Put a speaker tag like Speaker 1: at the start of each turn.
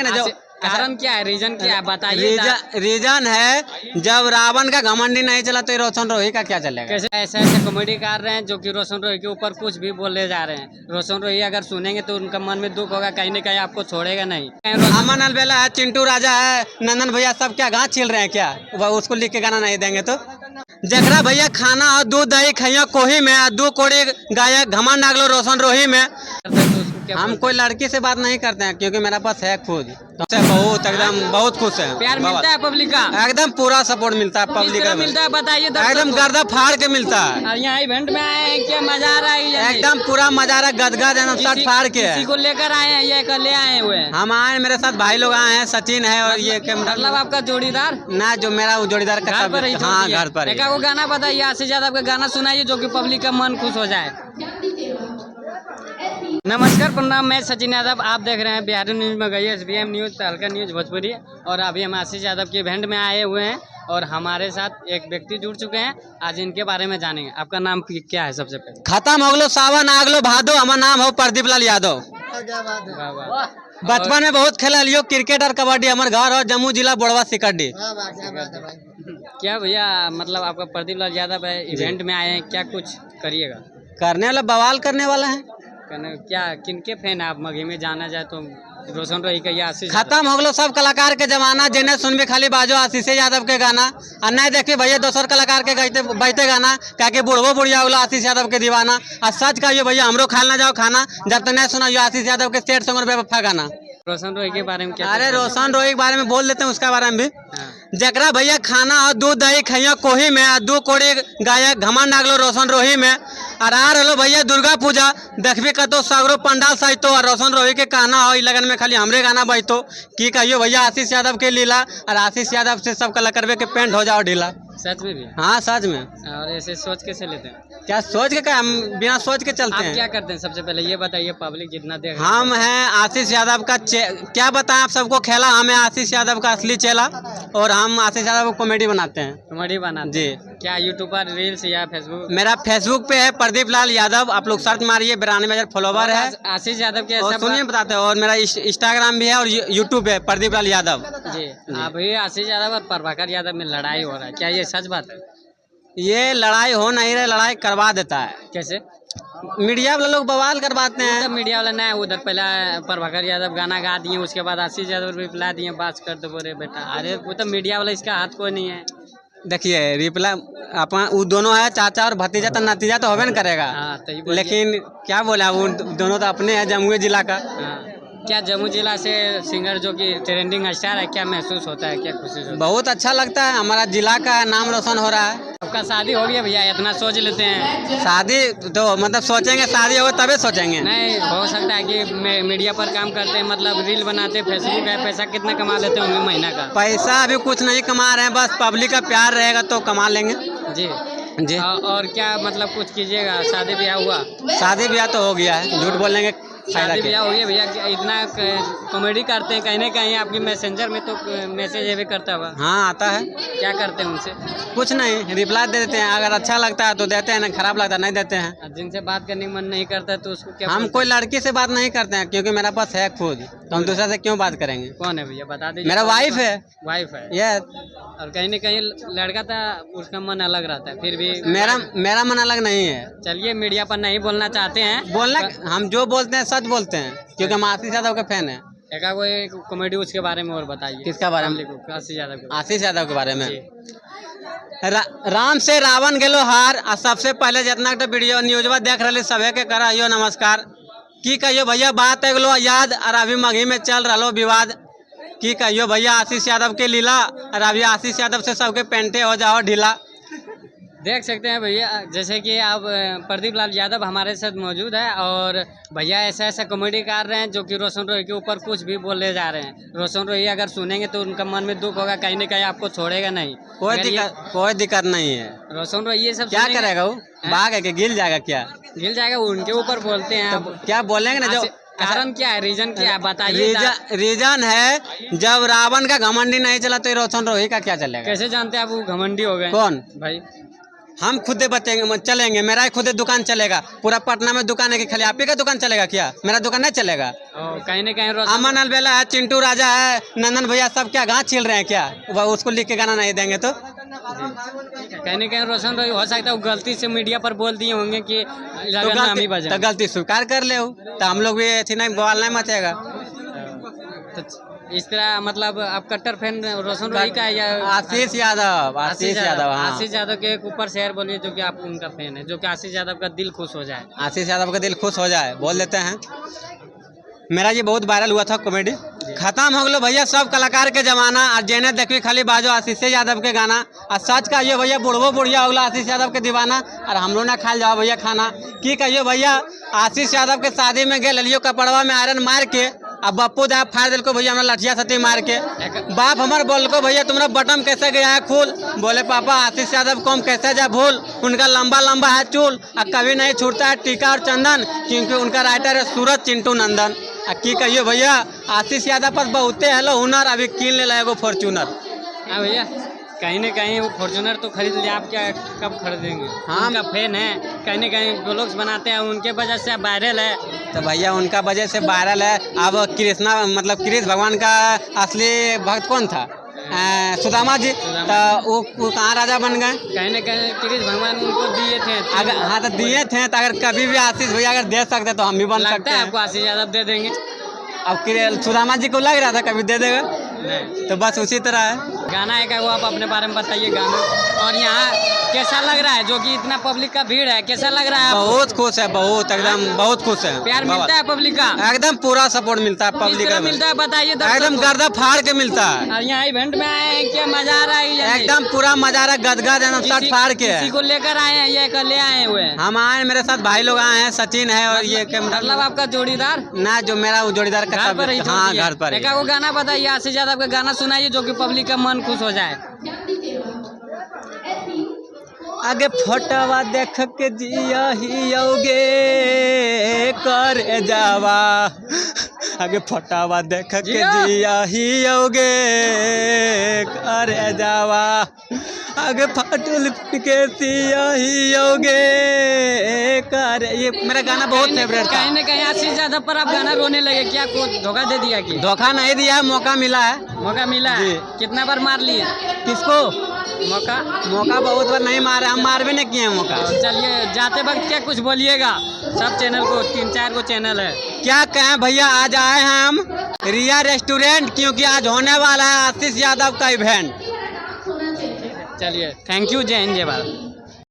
Speaker 1: बोलेंगे ना जो
Speaker 2: कारण क्या है, रीजन क्या है बताइए।
Speaker 1: रीजन है, जब रावण का घमंडी नहीं चला तो ये रोशन रोही का क्या चलेगा।
Speaker 2: कैसे ऐसे ऐसे कॉमेडी कर रहे हैं जो कि रोशन रोही के ऊपर कुछ भी बोले जा रहे हैं। रोशन रोही अगर सुनेंगे तो उनका मन में दुख होगा, कहीं ना कहीं आपको छोड़ेगा नहीं।
Speaker 1: अमन अलबेला है, चिंटू राजा है, नंदन भैया, सब क्या गाँव छिल रहे हैं क्या, वह उसको लिख के गाना नहीं देंगे तो। जकरा भैया खाना और दूध दही खैया कोही में, दो कोड़ी गाय घमंड आगलो रोशन रोही में। हम कोई लड़की से बात नहीं करते हैं क्योंकि मेरा पास है खुद, बहुत एकदम बहुत खुश है।
Speaker 2: प्यार मिलता है पब्लिक का,
Speaker 1: एकदम पूरा सपोर्ट मिलता है पब्लिक का,
Speaker 2: मिलता है बताइए।
Speaker 1: एकदम गर्दा फाड़ के मिलता है।
Speaker 2: यहाँ इवेंट में आए हैं, क्या मजा आ रहा है,
Speaker 1: एकदम पूरा मजा आ रहा है, गदगद एकदम शर्ट फाड़ के।
Speaker 2: किसी को लेकर आए हैं, ये ले आए हुए हैं?
Speaker 1: हम आए, मेरे साथ भाई लोग आए हैं, सचिन है और ये
Speaker 2: मतलब आपका जोड़ीदार
Speaker 1: ना, जो मेरा जोड़ीदार का
Speaker 2: घर पर ही।
Speaker 1: हाँ घर पर।
Speaker 2: एक वो गाना बताइए, आज से ज्यादा आपका गाना सुनाइए जो कि पब्लिक का मन खुश हो जाए। नमस्कार, प्रणाम, मैं सचिन यादव, आप देख रहे हैं बिहारी न्यूज में गई SBM न्यूज, तहलका न्यूज भोजपुरी। और अभी हम आशीष यादव के इवेंट में आए हुए हैं और हमारे साथ एक व्यक्ति जुड़ चुके हैं। आज इनके बारे में जानेंगे। आपका नाम क्या है? सबसे पहले
Speaker 1: खत्म हो गलो सावन आगलो भादो, हमारा नाम हो प्रदीप लाल यादव। बचपन में बहुत खेला लियो क्रिकेट और कबड्डी, हमारे घर और जम्मू जिला बोड़वा सिकड्डी।
Speaker 2: क्या भैया, मतलब आपका प्रदीप लाल यादव है, इवेंट में आए हैं, क्या कुछ करिएगा?
Speaker 1: करने वाला बवाल करने वाला है।
Speaker 2: क्या किनके फैन है आप? मघी में जाना जाए तो रोशन रोही का या आशीष?
Speaker 1: खत्म हो गलो सब कलाकार के जमाना, जिन्हें सुनबे खाली बाजो आशीष यादव के गाना, और नहीं देखिए भैया दोसर कलाकार के गाते बजते गाना, क्या के बुढ़वो बुढ़िया हो गलो आशीष यादव के दीवाना। और सच कहियो भैया, हमरो खाल ना जाओ खाना जब तक नहीं सुना आशीष यादव के सेठ सॉन्ग और बेवफा गाना।
Speaker 2: रोशन रोही के बारे में क्या?
Speaker 1: अरे रोशन रोही के बारे में बोल देते हैं, उसके बारे में भी। जकरा भैया खाना और दूध दही खैया कोही में, दो कोड़ी गाय घमंड आगलो रोशन रोही में। और आ रहो भैया दुर्गा पूजा, देखबे कतो सगरो पंडाल सजतो और रोशन रोही के कहना हो लगन में खाली हमरे गाना बजतो। की कहियो भैया आशीष यादव के लीला, और आशीष यादव से सब कलाकारवे के पेंट हो जाओ ढीला।
Speaker 2: सच में भी?
Speaker 1: हाँ सच में।
Speaker 2: और ऐसे सोच कैसे लेते हैं?
Speaker 1: क्या सोच के, क्या हम बिना सोच के चलते हैं?
Speaker 2: क्या करते हैं? सबसे पहले ये बताइए, पब्लिक जितना देख।
Speaker 1: हम हैं आशीष यादव का क्या बताएं आप सबको, खेला हमें आशीष यादव का असली चेला, और हम आशीष यादव को कॉमेडी बनाते हैं।
Speaker 2: कॉमेडी बनाते
Speaker 1: जी।
Speaker 2: क्या यूट्यूब पर रील्स या फेसबुक?
Speaker 1: मेरा फेसबुक पे है प्रदीप लाल यादव, आप लोग सर्च मारिए, 92,000 फॉलोवर है
Speaker 2: आशीष यादव के।
Speaker 1: और सुनिए बताते हैं, और मेरा इंस्टाग्राम भी है और यूट्यूब है प्रदीप लाल यादव
Speaker 2: जी। अभी आशीष यादव और प्रभाकर यादव में लड़ाई हो रहा है, क्या ये सच बात है?
Speaker 1: ये लड़ाई हो नहीं रही, लड़ाई करवा देता है।
Speaker 2: कैसे?
Speaker 1: मीडिया वाले लोग बवाल करवाते हैं।
Speaker 2: मीडिया वाला नहीं, उधर पहले प्रभाकर यादव गाना गा दिए, उसके बाद आशीष यादव रिप्लाई दिए, बात कर दो बोले बेटा। अरे वो तो मीडिया वाला, इसका हाथ कोई नहीं है।
Speaker 1: देखिए रिप्लाई अपन वो दोनों है, चाचा और भतीजा, तो नतीजा तो होबे न करेगा। लेकिन क्या बोला, वो दोनों तो अपने हैं जमुई जिला का।
Speaker 2: क्या जम्मू जिला से सिंगर जो कि ट्रेंडिंग स्टार है, क्या महसूस होता है, क्या खुशी होता है?
Speaker 1: बहुत अच्छा लगता है, हमारा जिला का नाम रोशन हो रहा है।
Speaker 2: आपका शादी हो गया भैया? इतना सोच लेते हैं।
Speaker 1: शादी तो मतलब सोचेंगे, शादी होगा तबे सोचेंगे।
Speaker 2: नहीं हो सकता है कि मीडिया पर काम करते हैं, मतलब रील बनाते हैं, फेसबुक है, पैसा कितना कमा लेते होंगे महीना का?
Speaker 1: पैसा अभी कुछ नहीं कमा रहे हैं, बस पब्लिक का प्यार रहेगा तो कमा लेंगे।
Speaker 2: जी
Speaker 1: जी।
Speaker 2: और क्या मतलब कुछ कीजिएगा? शादी ब्याह हुआ?
Speaker 1: शादी ब्याह तो हो गया है, झूठ बोलेंगे।
Speaker 2: शादी ब्याह हो गया भैया, इतना कॉमेडी करते हैं, कहीं ना कहीं आपकी मैसेंजर में तो मैसेज भी करता हुआ?
Speaker 1: हाँ आता है।
Speaker 2: क्या करते हैं उनसे?
Speaker 1: कुछ नहीं, रिप्लाई दे देते हैं, अगर अच्छा लगता है तो देते हैं, ना खराब लगता है नहीं देते हैं।
Speaker 2: जिनसे बात करने का मन नहीं करता तो उसको क्या?
Speaker 1: हम कोई लड़की से बात नहीं करते हैं क्योंकि मेरा पास है खुद, तो हम दूसरे से क्यों बात करेंगे।
Speaker 2: कौन है भैया बता दीजिए?
Speaker 1: मेरा वाइफ है।
Speaker 2: वाइफ है?
Speaker 1: यस।
Speaker 2: और कहीं ना कहीं लड़का था, उसका मन अलग रहता है, फिर भी
Speaker 1: मेरा मन अलग नहीं है।
Speaker 2: चलिए, मीडिया पर नहीं बोलना चाहते हैं,
Speaker 1: बोलना हम जो बोलते हैं सच बोलते हैं क्योंकि हम आशीष यादव के फैन हैं।
Speaker 2: एक कोई कॉमेडी उसके बारे में और बताइए।
Speaker 1: किसका बारे में?
Speaker 2: आशीष यादव के।
Speaker 1: आशीष यादव के बारे में। राम से रावण गेलो हार, और सबसे पहले जितना वीडियो न्यूजवा देख रहे सभी के करियो नमस्कार। की कहियो भैया बात है गलो याद, और अभी मघी में चल रहा विवाद। की कहियो भैया आशीष यादव के लीला, और अभी आशीष यादव से सबके पेंटे हो जाओ ढीला।
Speaker 2: देख सकते हैं भैया, जैसे कि आप प्रदीप लाल यादव हमारे साथ मौजूद है, और भैया ऐसा ऐसा कॉमेडी कर रहे हैं जो कि रोशन रोही के ऊपर कुछ भी बोले जा रहे हैं। रोशन रोही अगर सुनेंगे तो उनका मन में दुख होगा, कहीं ना कहीं आपको छोड़ेगा नहीं।
Speaker 1: कोई दिक्कत नहीं है।
Speaker 2: रोशन रोही ये सब
Speaker 1: क्या करेगा, वो भाग है कि गिल जाएगा? क्या
Speaker 2: गिल जाएगा? उनके ऊपर बोलते हैं।
Speaker 1: तो क्या बोलेंगे ना, जो
Speaker 2: कारण क्या है, रीजन क्या है बताइए।
Speaker 1: रीजन है, जब रावण का घमंडी नहीं चला तो ये रोशन रोही का क्या चलेगा।
Speaker 2: कैसे जानते हैं आप वो घमंडी हो गए?
Speaker 1: कौन
Speaker 2: भाई?
Speaker 1: हम खुद बचेंगे चलेंगे, मेरा ही खुद दुकान चलेगा। पूरा पटना में दुकान है कि खाली आप ही का दुकान चलेगा क्या? मेरा दुकान नहीं चलेगा।
Speaker 2: और कहीं ना कहीं रोशन
Speaker 1: अमन अलबेला है, चिंटू राजा है, नंदन भैया, सब क्या गाँव छील रहे हैं क्या? वह उसको लिख के गाना नहीं देंगे तो
Speaker 2: कहीं ना कहीं रोशन रोही हो सकता है वो गलती से मीडिया पर बोल दिए होंगे कि लगन में हम ही बजाएं।
Speaker 1: तो गलती स्वीकार कर ले, तो हम लोग भी ऐसी नहीं बवाल नहीं मचेगा।
Speaker 2: तो इस तरह मतलब आप कट्टर फैन रोशन रोही का है या
Speaker 1: आशीष यादव, आशीष यादव, हाँ।
Speaker 2: आशीष यादव के एक ऊपर शेर बोलिए जो कि आप उनका फैन है, जो कि आशीष यादव का दिल खुश हो जाए।
Speaker 1: आशीष यादव का दिल खुश हो जाए बोल देते हैं। मेरा ये बहुत वायरल हुआ था कॉमेडी, खत्म हो गलो भैया सब कलाकार के जमाना। और जेने देखी खाली बाजो आशीष यादव के गाना। और सच कहियो भैया बुढ़बो बुढ़िया हो गलो आशीष यादव के दीवाना। और हम लोग ना खाल जाओ भैया खाना की कहियो भैया। आशीष यादव के शादी में गए लियो कपड़वा में आयरन मार के, अब बप्पू दा फाड़ दिल को भैया हमरा लठिया सती मार के। बाप हमार बोल को भैया तुम्हारा बटन कैसे गया है खुल? बोले पापा आशीष यादव को हम कैसे जा भूल, उनका लंबा लंबा है चूल और कभी नहीं छूटता है टीका और चंदन, क्योंकि उनका राइटर है सूरज चिंटू नंदन। की कहियो भैया आशीष यादव पर बहुते हेलो हुनर, अभी कीन ले एगो फॉर्च्यूनर।
Speaker 2: हाँ भैया कहीं ना कहीं वो फॉर्च्यूनर तो खरीद लिया, आप क्या कब खरीदेंगे?
Speaker 1: हाँ।
Speaker 2: उनका फैन है, कहीं ना कहीं ब्लॉग्स बनाते हैं उनके वजह से वायरल है।
Speaker 1: तो भैया उनका वजह से वायरल है। अब कृष्णा मतलब कृष्ण भगवान का असली भक्त कौन था? सुदामा जी। तो वो कहाँ राजा बन गए?
Speaker 2: कहीं ना कहीं कृष्ण भगवान उनको दिए थे।
Speaker 1: अगर हाँ तो दिए थे, तो अगर कभी भी आशीष भैया अगर दे सकते तो हम भी बन सकते
Speaker 2: लगता है
Speaker 1: हैं।
Speaker 2: आपको आशीष यादव दे देंगे?
Speaker 1: अब सुदामा जी को लग रहा था कभी दे देगा,
Speaker 2: नहीं।
Speaker 1: तो बस उसी तरह है।
Speaker 2: गाना है क्या वो आप अपने बारे में बताइए गाना। और यहाँ कैसा लग रहा है जो कि इतना पब्लिक का भीड़ है, कैसा लग रहा है आपको?
Speaker 1: बहुत खुश है, बहुत एकदम बहुत खुश है।
Speaker 2: प्यार मिलता है पब्लिक का?
Speaker 1: एकदम पूरा सपोर्ट मिलता है
Speaker 2: किस
Speaker 1: पब्लिक
Speaker 2: तरह
Speaker 1: का,
Speaker 2: मिलता है बताइए
Speaker 1: एकदम गर्दा फाड़ के मिलता है।
Speaker 2: और यहाँ इवेंट में आए हैं क्या मजा आ रहा है? ये
Speaker 1: एकदम पूरा मजा आ रहा है, गदगद एकदम शर्ट फाड़ के।
Speaker 2: किसी को लेकर आए हैं या ले आए हुए हैं?
Speaker 1: हम आए, मेरे साथ भाई लोग आए हैं, सचिन है और ये
Speaker 2: मतलब आपका जोड़ीदार
Speaker 1: ना जो मेरा वो जोड़ीदार का
Speaker 2: घर पर ही?
Speaker 1: हाँ घर पर ही।
Speaker 2: एक वो गाना बताइए आशीष यादव का गाना सुनाइए जो कि पब्लिक का मन खुश हो जाए।
Speaker 1: आगे फोटोवा देख के जिया हियोगे कर जावा, आगे फोटोवा देख के जिया हियोगे कर जावा, आगे फटल के सिया हियोगे कर। ये मेरा गाना बहुत फेवरेट था।
Speaker 2: कहीं ना कहीं आशीष यादव पर आप गाना रोने लगे क्या? को धोखा दे दिया कि?
Speaker 1: धोखा नहीं दिया है, मौका मिला है।
Speaker 2: मौका मिला है? कितना बार मार लिए?
Speaker 1: किसको
Speaker 2: मौका?
Speaker 1: मौका बहुत बार नहीं मारे, हम मार भी नहीं किए हैं मौका।
Speaker 2: चलिए जाते वक्त क्या कुछ बोलिएगा सब चैनल को? 3-4 को चैनल है।
Speaker 1: क्या कहें भैया, आज आए हैं हम रिया रेस्टोरेंट, क्योंकि आज होने वाला है आशीष यादव का इवेंट।
Speaker 2: चलिए थैंक यू, जय हिंद जय भारत।